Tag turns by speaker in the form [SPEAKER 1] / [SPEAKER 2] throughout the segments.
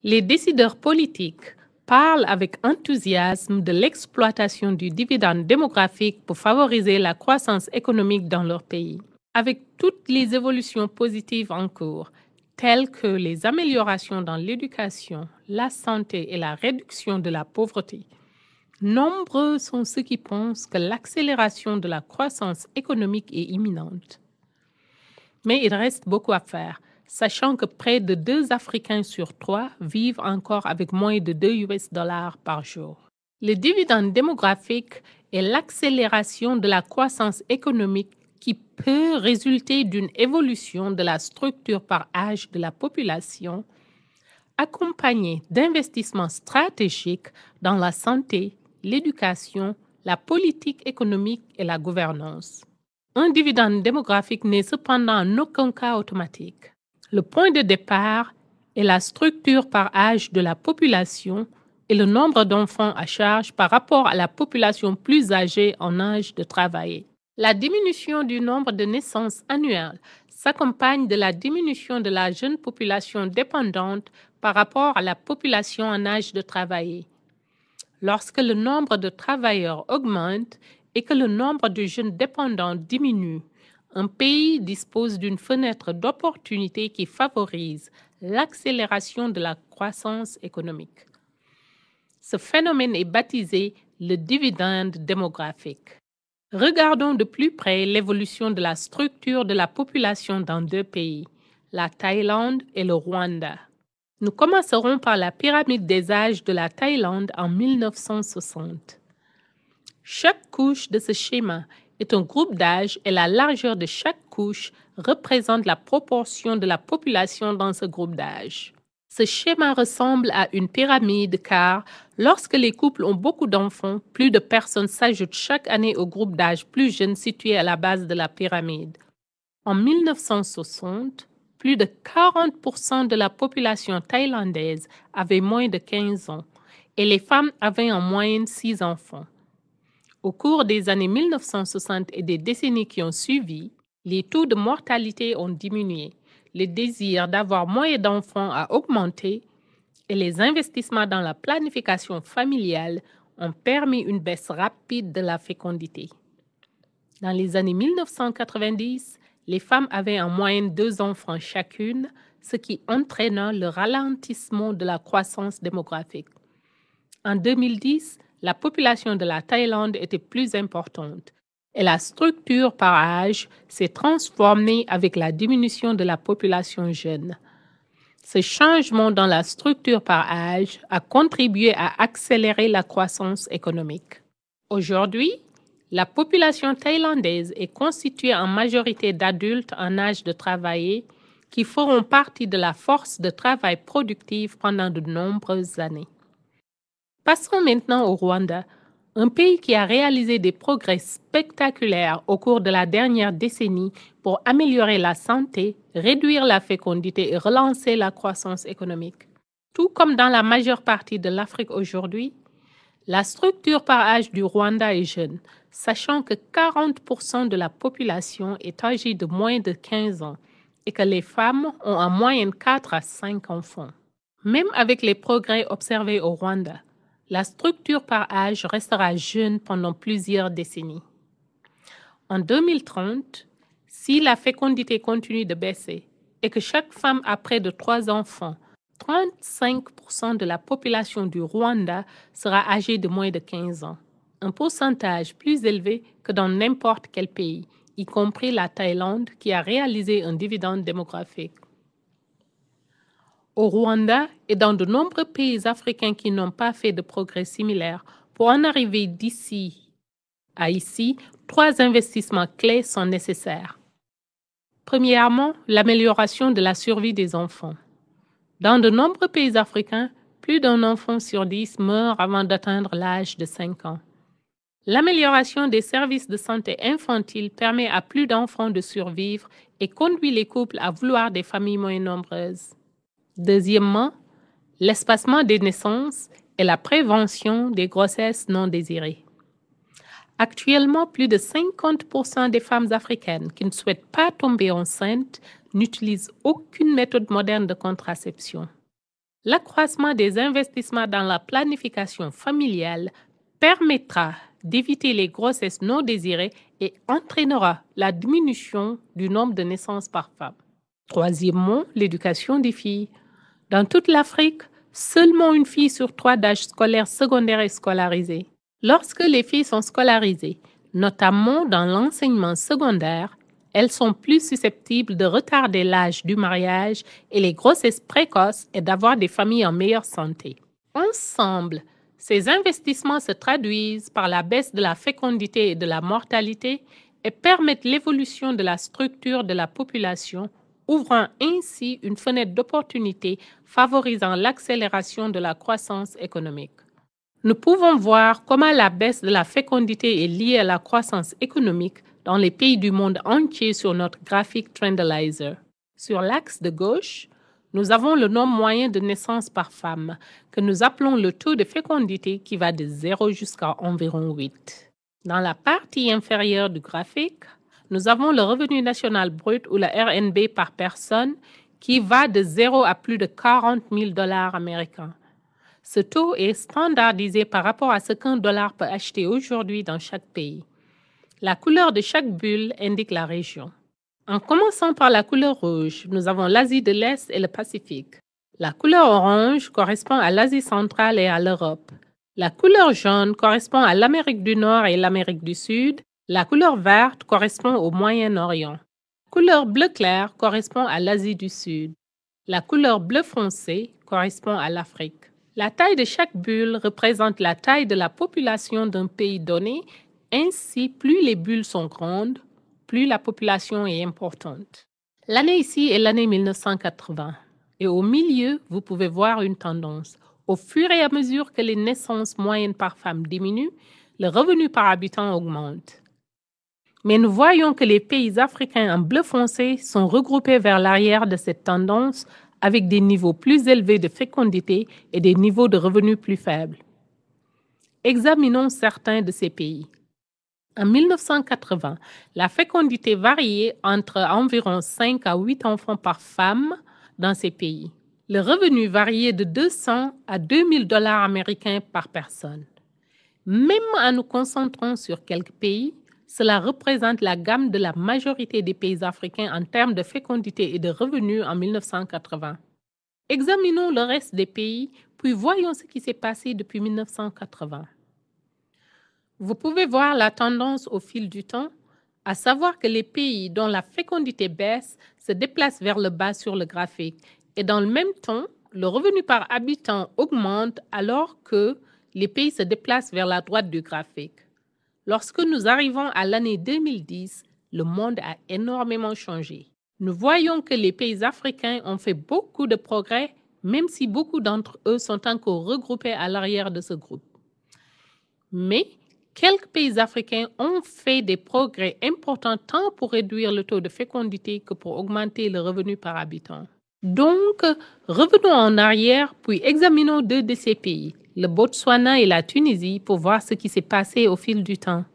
[SPEAKER 1] Les décideurs politiques parlent avec enthousiasme de l'exploitation du dividende démographique pour favoriser la croissance économique dans leur pays. Avec toutes les évolutions positives en cours, telles que les améliorations dans l'éducation, la santé et la réduction de la pauvreté, nombreux sont ceux qui pensent que l'accélération de la croissance économique est imminente. Mais il reste beaucoup à faire, sachant que près de 2 Africains sur 3 vivent encore avec moins de 2 US$ par jour. Le dividende démographique est l'accélération de la croissance économique qui peut résulter d'une évolution de la structure par âge de la population, accompagnée d'investissements stratégiques dans la santé, l'éducation, la politique économique et la gouvernance. Un dividende démographique n'est cependant en aucun cas automatique. Le point de départ est la structure par âge de la population et le nombre d'enfants à charge par rapport à la population plus âgée en âge de travailler. La diminution du nombre de naissances annuelles s'accompagne de la diminution de la jeune population dépendante par rapport à la population en âge de travailler. Lorsque le nombre de travailleurs augmente et que le nombre de jeunes dépendants diminue, un pays dispose d'une fenêtre d'opportunité qui favorise l'accélération de la croissance économique. Ce phénomène est baptisé le dividende démographique. Regardons de plus près l'évolution de la structure de la population dans 2 pays, la Thaïlande et le Rwanda. Nous commencerons par la pyramide des âges de la Thaïlande en 1960. Chaque couche de ce schéma est un groupe d'âge et la largeur de chaque couche représente la proportion de la population dans ce groupe d'âge. Ce schéma ressemble à une pyramide car lorsque les couples ont beaucoup d'enfants, plus de personnes s'ajoutent chaque année au groupe d'âge plus jeune situé à la base de la pyramide. En 1960, plus de 40% de la population thaïlandaise avait moins de 15 ans et les femmes avaient en moyenne 6 enfants. Au cours des années 1960 et des décennies qui ont suivi, les taux de mortalité ont diminué, le désir d'avoir moins d'enfants a augmenté et les investissements dans la planification familiale ont permis une baisse rapide de la fécondité. Dans les années 1990, les femmes avaient en moyenne 2 enfants chacune, ce qui entraîna le ralentissement de la croissance démographique. En 2010, la population de la Thaïlande était plus importante et la structure par âge s'est transformée avec la diminution de la population jeune. Ce changement dans la structure par âge a contribué à accélérer la croissance économique. Aujourd'hui, la population thaïlandaise est constituée en majorité d'adultes en âge de travailler qui feront partie de la force de travail productive pendant de nombreuses années. Passons maintenant au Rwanda, un pays qui a réalisé des progrès spectaculaires au cours de la dernière décennie pour améliorer la santé, réduire la fécondité et relancer la croissance économique. Tout comme dans la majeure partie de l'Afrique aujourd'hui, la structure par âge du Rwanda est jeune, sachant que 40% de la population est âgée de moins de 15 ans et que les femmes ont en moyenne 4 à 5 enfants. Même avec les progrès observés au Rwanda, la structure par âge restera jeune pendant plusieurs décennies. En 2030, si la fécondité continue de baisser et que chaque femme a près de 3 enfants, 35% de la population du Rwanda sera âgée de moins de 15 ans, un pourcentage plus élevé que dans n'importe quel pays, y compris la Thaïlande qui a réalisé un dividende démographique. Au Rwanda et dans de nombreux pays africains qui n'ont pas fait de progrès similaires, pour en arriver d'ici à ici, 3 investissements clés sont nécessaires. Premièrement, l'amélioration de la survie des enfants. Dans de nombreux pays africains, plus d'un enfant sur 10 meurt avant d'atteindre l'âge de 5 ans. L'amélioration des services de santé infantile permet à plus d'enfants de survivre et conduit les couples à vouloir des familles moins nombreuses. Deuxièmement, l'espacement des naissances et la prévention des grossesses non désirées. Actuellement, plus de 50% des femmes africaines qui ne souhaitent pas tomber enceintes n'utilisent aucune méthode moderne de contraception. L'accroissement des investissements dans la planification familiale permettra d'éviter les grossesses non désirées et entraînera la diminution du nombre de naissances par femme. Troisièmement, l'éducation des filles. Dans toute l'Afrique, seulement une fille sur 3 d'âge scolaire secondaire est scolarisée. Lorsque les filles sont scolarisées, notamment dans l'enseignement secondaire, elles sont plus susceptibles de retarder l'âge du mariage et les grossesses précoces et d'avoir des familles en meilleure santé. Ensemble, ces investissements se traduisent par la baisse de la fécondité et de la mortalité et permettent l'évolution de la structure de la population, ouvrant ainsi une fenêtre d'opportunité favorisant l'accélération de la croissance économique. Nous pouvons voir comment la baisse de la fécondité est liée à la croissance économique dans les pays du monde entier sur notre graphique Trendalizer. Sur l'axe de gauche, nous avons le nombre moyen de naissances par femme, que nous appelons le taux de fécondité qui va de 0 jusqu'à environ 8. Dans la partie inférieure du graphique, nous avons le revenu national brut ou le RNB par personne qui va de 0 à plus de 40 000 $ américains. Ce taux est standardisé par rapport à ce qu'un dollar peut acheter aujourd'hui dans chaque pays. La couleur de chaque bulle indique la région. En commençant par la couleur rouge, nous avons l'Asie de l'Est et le Pacifique. La couleur orange correspond à l'Asie centrale et à l'Europe. La couleur jaune correspond à l'Amérique du Nord et l'Amérique du Sud. La couleur verte correspond au Moyen-Orient. La couleur bleu clair correspond à l'Asie du Sud. La couleur bleu foncé correspond à l'Afrique. La taille de chaque bulle représente la taille de la population d'un pays donné. Ainsi, plus les bulles sont grandes, plus la population est importante. L'année ici est l'année 1980. Et au milieu, vous pouvez voir une tendance. Au fur et à mesure que les naissances moyennes par femme diminuent, le revenu par habitant augmente. Mais nous voyons que les pays africains en bleu foncé sont regroupés vers l'arrière de cette tendance avec des niveaux plus élevés de fécondité et des niveaux de revenus plus faibles. Examinons certains de ces pays. En 1980, la fécondité variait entre environ 5 à 8 enfants par femme dans ces pays. Le revenu variait de 200 à 2000 $ américains par personne. Même en nous concentrant sur quelques pays, cela représente la gamme de la majorité des pays africains en termes de fécondité et de revenus en 1980. Examinons le reste des pays, puis voyons ce qui s'est passé depuis 1980. Vous pouvez voir la tendance au fil du temps, à savoir que les pays dont la fécondité baisse se déplacent vers le bas sur le graphique et dans le même temps, le revenu par habitant augmente alors que les pays se déplacent vers la droite du graphique. Lorsque nous arrivons à l'année 2010, le monde a énormément changé. Nous voyons que les pays africains ont fait beaucoup de progrès, même si beaucoup d'entre eux sont encore regroupés à l'arrière de ce groupe. Mais quelques pays africains ont fait des progrès importants tant pour réduire le taux de fécondité que pour augmenter le revenu par habitant. Donc, revenons en arrière, puis examinons 2 de ces pays, le Botswana et la Tunisie, pour voir ce qui s'est passé au fil du temps.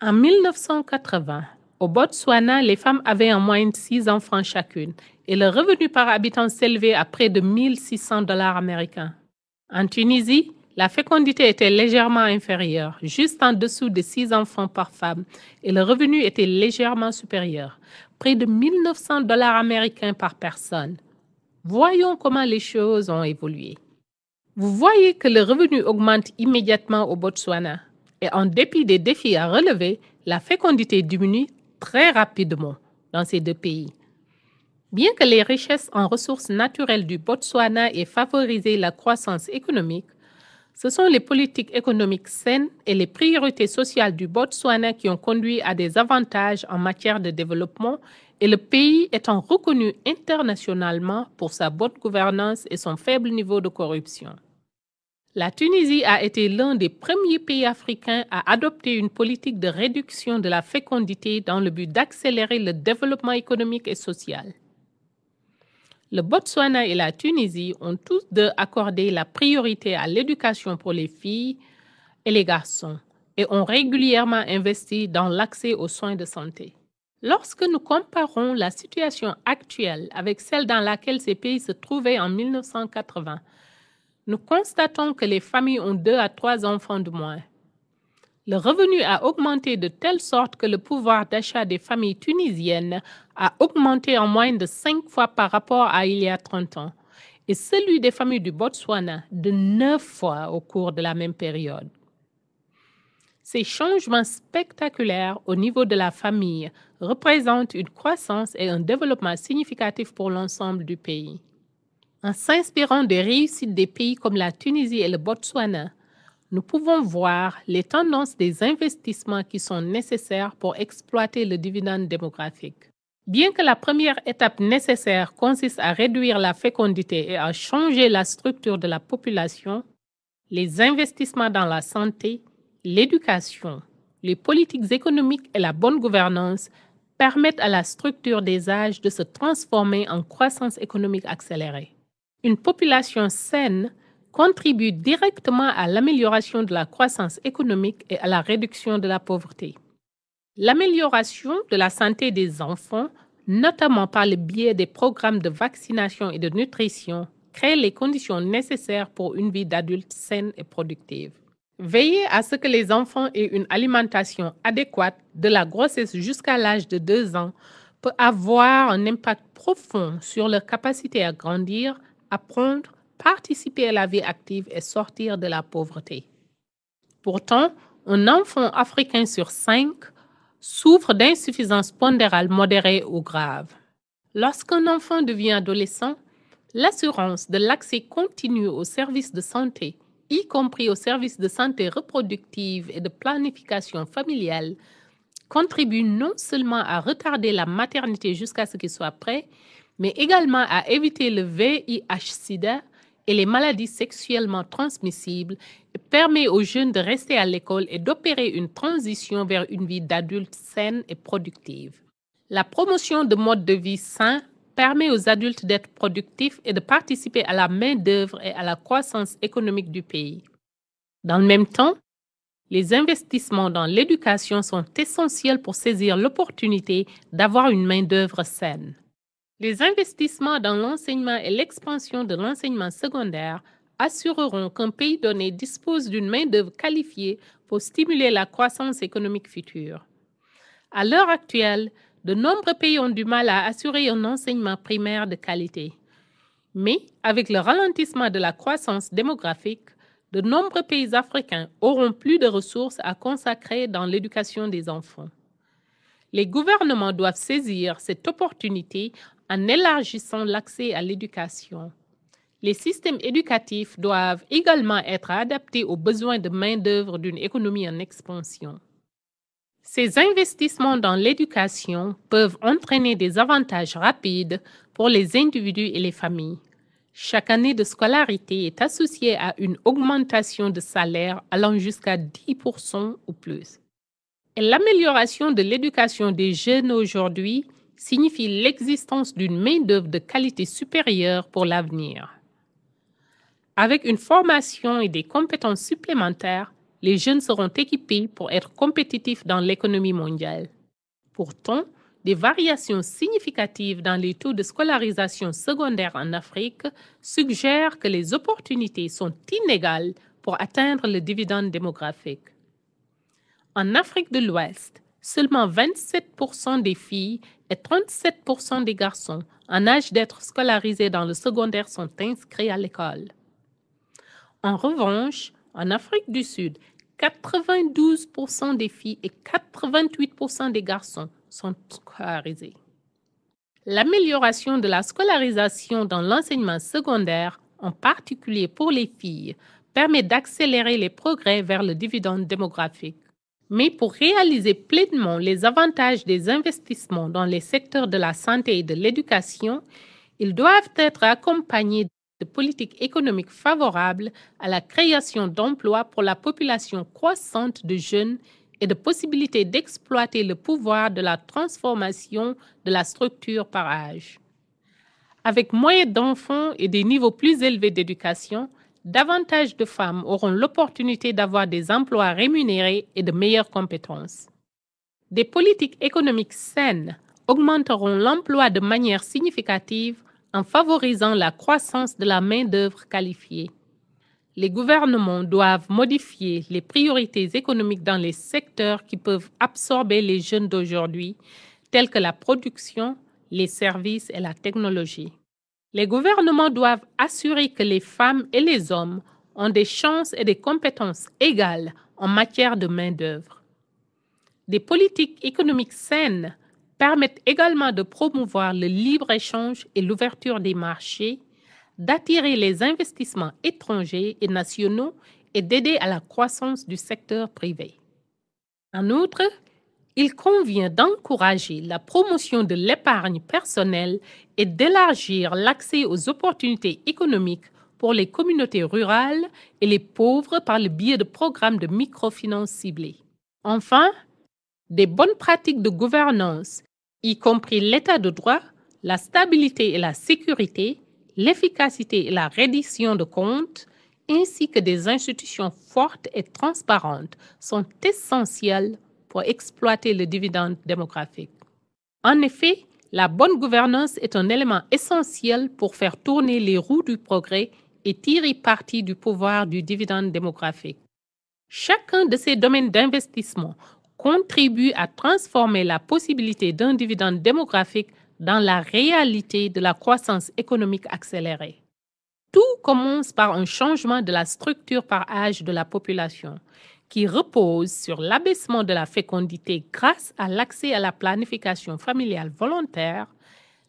[SPEAKER 1] En 1980, au Botswana, les femmes avaient en moyenne 6 enfants chacune et le revenu par habitant s'élevait à près de 1 600 $ américains. En Tunisie, la fécondité était légèrement inférieure, juste en dessous de 6 enfants par femme, et le revenu était légèrement supérieur, près de 1 900 $ américains par personne. Voyons comment les choses ont évolué. Vous voyez que le revenu augmente immédiatement au Botswana, et en dépit des défis à relever, la fécondité diminue très rapidement dans ces 2 pays. Bien que les richesses en ressources naturelles du Botswana aient favorisé la croissance économique, ce sont les politiques économiques saines et les priorités sociales du Botswana qui ont conduit à des avantages en matière de développement et le pays étant reconnu internationalement pour sa bonne gouvernance et son faible niveau de corruption. La Tunisie a été l'un des premiers pays africains à adopter une politique de réduction de la fécondité dans le but d'accélérer le développement économique et social. Le Botswana et la Tunisie ont tous deux accordé la priorité à l'éducation pour les filles et les garçons et ont régulièrement investi dans l'accès aux soins de santé. Lorsque nous comparons la situation actuelle avec celle dans laquelle ces pays se trouvaient en 1980, nous constatons que les familles ont 2 à 3 enfants de moins. Le revenu a augmenté de telle sorte que le pouvoir d'achat des familles tunisiennes a augmenté en moyenne de 5 fois par rapport à il y a 30 ans, et celui des familles du Botswana de 9 fois au cours de la même période. Ces changements spectaculaires au niveau de la famille représentent une croissance et un développement significatif pour l'ensemble du pays. En s'inspirant des réussites des pays comme la Tunisie et le Botswana, nous pouvons voir les tendances des investissements qui sont nécessaires pour exploiter le dividende démographique. Bien que la première étape nécessaire consiste à réduire la fécondité et à changer la structure de la population, les investissements dans la santé, l'éducation, les politiques économiques et la bonne gouvernance permettent à la structure des âges de se transformer en croissance économique accélérée. Une population saine contribue directement à l'amélioration de la croissance économique et à la réduction de la pauvreté. L'amélioration de la santé des enfants, notamment par le biais des programmes de vaccination et de nutrition, crée les conditions nécessaires pour une vie d'adulte saine et productive. Veiller à ce que les enfants aient une alimentation adéquate de la grossesse jusqu'à l'âge de 2 ans peut avoir un impact profond sur leur capacité à grandir, apprendre, participer à la vie active et sortir de la pauvreté. Pourtant, un enfant africain sur 5 souffre d'insuffisance pondérale modérée ou grave. Lorsqu'un enfant devient adolescent, l'assurance de l'accès continu aux services de santé, y compris aux services de santé reproductive et de planification familiale, contribue non seulement à retarder la maternité jusqu'à ce qu'il soit prêt, mais également à éviter le VIH-Sida et les maladies sexuellement transmissibles et permet aux jeunes de rester à l'école et d'opérer une transition vers une vie d'adulte saine et productive. La promotion de modes de vie sains permet aux adultes d'être productifs et de participer à la main-d'œuvre et à la croissance économique du pays. Dans le même temps, les investissements dans l'éducation sont essentiels pour saisir l'opportunité d'avoir une main-d'œuvre saine. Les investissements dans l'enseignement et l'expansion de l'enseignement secondaire assureront qu'un pays donné dispose d'une main-d'œuvre qualifiée pour stimuler la croissance économique future. À l'heure actuelle, de nombreux pays ont du mal à assurer un enseignement primaire de qualité. Mais avec le ralentissement de la croissance démographique, de nombreux pays africains auront plus de ressources à consacrer dans l'éducation des enfants. Les gouvernements doivent saisir cette opportunité en élargissant l'accès à l'éducation. Les systèmes éducatifs doivent également être adaptés aux besoins de main-d'œuvre d'une économie en expansion. Ces investissements dans l'éducation peuvent entraîner des avantages rapides pour les individus et les familles. Chaque année de scolarité est associée à une augmentation de salaire allant jusqu'à 10% ou plus. Et l'amélioration de l'éducation des jeunes aujourd'hui signifie l'existence d'une main-d'œuvre de qualité supérieure pour l'avenir. Avec une formation et des compétences supplémentaires, les jeunes seront équipés pour être compétitifs dans l'économie mondiale. Pourtant, des variations significatives dans les taux de scolarisation secondaire en Afrique suggèrent que les opportunités sont inégales pour atteindre le dividende démographique. En Afrique de l'Ouest, seulement 27% des filles et 37% des garçons en âge d'être scolarisés dans le secondaire sont inscrits à l'école. En revanche, en Afrique du Sud, 92% des filles et 88% des garçons sont scolarisés. L'amélioration de la scolarisation dans l'enseignement secondaire, en particulier pour les filles, permet d'accélérer les progrès vers le dividende démographique. Mais pour réaliser pleinement les avantages des investissements dans les secteurs de la santé et de l'éducation, ils doivent être accompagnés de politiques économiques favorables à la création d'emplois pour la population croissante de jeunes et de possibilités d'exploiter le pouvoir de la transformation de la structure par âge. Avec moins d'enfants et des niveaux plus élevés d'éducation, davantage de femmes auront l'opportunité d'avoir des emplois rémunérés et de meilleures compétences. Des politiques économiques saines augmenteront l'emploi de manière significative en favorisant la croissance de la main-d'œuvre qualifiée. Les gouvernements doivent modifier les priorités économiques dans les secteurs qui peuvent absorber les jeunes d'aujourd'hui, tels que la production, les services et la technologie. Les gouvernements doivent assurer que les femmes et les hommes ont des chances et des compétences égales en matière de main-d'œuvre. Des politiques économiques saines permettent également de promouvoir le libre-échange et l'ouverture des marchés, d'attirer les investissements étrangers et nationaux et d'aider à la croissance du secteur privé. En outre, il convient d'encourager la promotion de l'épargne personnelle et d'élargir l'accès aux opportunités économiques pour les communautés rurales et les pauvres par le biais de programmes de microfinance ciblés. Enfin, des bonnes pratiques de gouvernance, y compris l'état de droit, la stabilité et la sécurité, l'efficacité et la reddition de comptes, ainsi que des institutions fortes et transparentes, sont essentielles pour exploiter le dividende démographique. En effet, la bonne gouvernance est un élément essentiel pour faire tourner les roues du progrès et tirer parti du pouvoir du dividende démographique. Chacun de ces domaines d'investissement contribue à transformer la possibilité d'un dividende démographique dans la réalité de la croissance économique accélérée. Tout commence par un changement de la structure par âge de la population, qui repose sur l'abaissement de la fécondité grâce à l'accès à la planification familiale volontaire,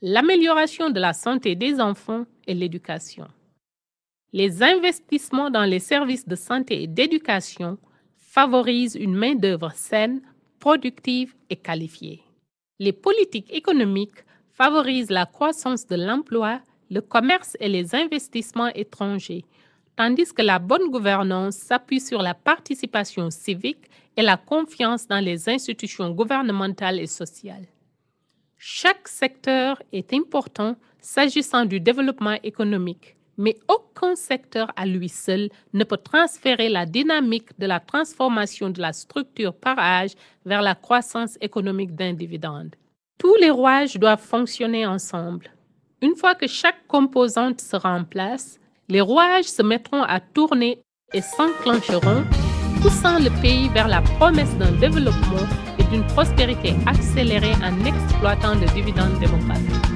[SPEAKER 1] l'amélioration de la santé des enfants et l'éducation. Les investissements dans les services de santé et d'éducation favorisent une main-d'œuvre saine, productive et qualifiée. Les politiques économiques favorisent la croissance de l'emploi, le commerce et les investissements étrangers, tandis que la bonne gouvernance s'appuie sur la participation civique et la confiance dans les institutions gouvernementales et sociales. Chaque secteur est important s'agissant du développement économique, mais aucun secteur à lui seul ne peut transférer la dynamique de la transformation de la structure par âge vers la croissance économique d'un dividende. Tous les rouages doivent fonctionner ensemble. Une fois que chaque composante sera en place, les rouages se mettront à tourner et s'enclencheront, poussant le pays vers la promesse d'un développement et d'une prospérité accélérée en exploitant le dividende démographique.